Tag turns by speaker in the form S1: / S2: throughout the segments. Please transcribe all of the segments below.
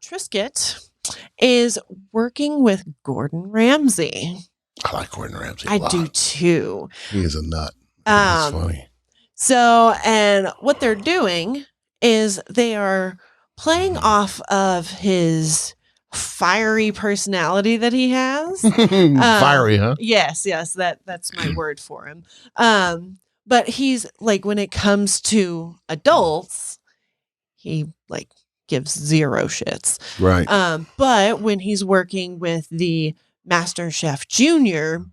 S1: Triscuit is working with Gordon Ramsay.
S2: I like Gordon Ramsay.
S1: I do too.
S2: He is a nut. That's funny.
S1: So, and what they're doing is they are playing off of his fiery personality that he has.
S2: Fiery, huh?
S1: Yes, that's my word for him. But he's like, when it comes to adults, he like gives zero shits.
S2: Right.
S1: But when he's working with the Master Chef Junior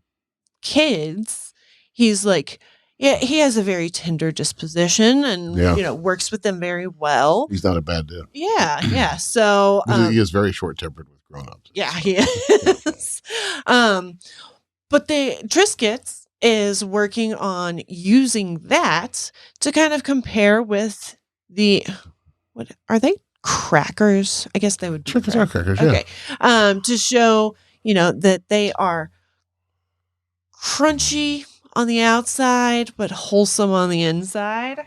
S1: kids, he's like, yeah, he has a very tender disposition and, works with them very well.
S2: He's not a bad dude.
S1: Yeah. So
S2: he is very short-tempered with grown-ups.
S1: Yeah, he is. But the Triscuits is working on using that to kind of compare with what are they? Crackers? I guess they would be
S2: Triscuits are crackers, yeah.
S1: Okay. To show, that they are crunchy on the outside, but wholesome on the inside.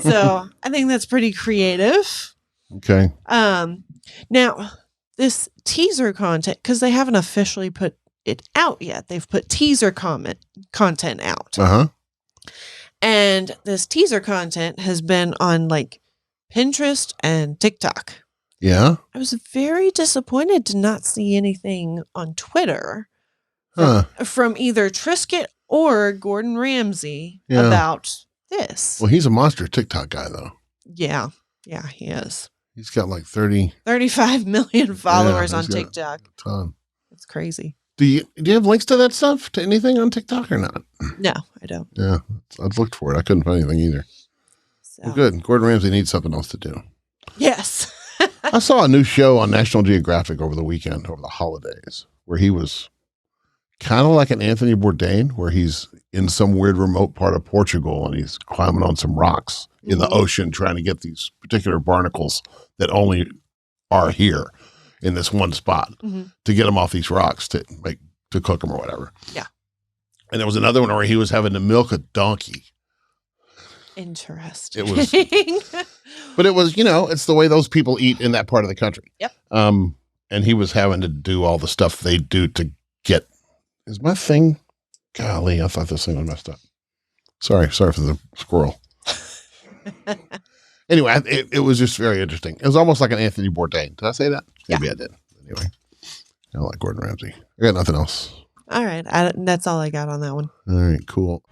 S1: So I think that's pretty creative.
S2: Okay.
S1: Now this teaser content, because they haven't officially put it out yet. They've put teaser content out.
S2: Uh-huh.
S1: And this teaser content has been on like Pinterest and TikTok.
S2: Yeah.
S1: I was very disappointed to not see anything on Twitter from either Triscuit or Gordon Ramsay about this.
S2: Well, he's a monster TikTok guy, though.
S1: Yeah, he is.
S2: He's got like 35
S1: million followers on TikTok.
S2: A ton.
S1: It's crazy.
S2: Do you have links to that stuff, to anything on TikTok or not?
S1: No, I don't.
S2: Yeah, I've looked for it. I couldn't find anything either. So. Well, good. Gordon Ramsay needs something else to do.
S1: Yes.
S2: I saw a new show on National Geographic over the weekend, over the holidays, where he was kind of like an Anthony Bourdain, where he's in some weird remote part of Portugal and he's climbing on some rocks in the ocean trying to get these particular barnacles that only are here in this one spot to get them off these rocks to cook them or whatever.
S1: Yeah.
S2: And there was another one where he was having to milk a donkey.
S1: Interesting.
S2: It was, but it was, it's the way those people eat in that part of the country.
S1: Yep.
S2: And he was having to do all the stuff they do to get. Is my thing? Golly, I thought this thing was messed up. Sorry for the squirrel. Anyway, it was just very interesting. It was almost like an Anthony Bourdain. Did I say that? Maybe I did. Anyway, I like Gordon Ramsay. I got nothing else.
S1: All right. That's all I got on that one.
S2: All right, cool.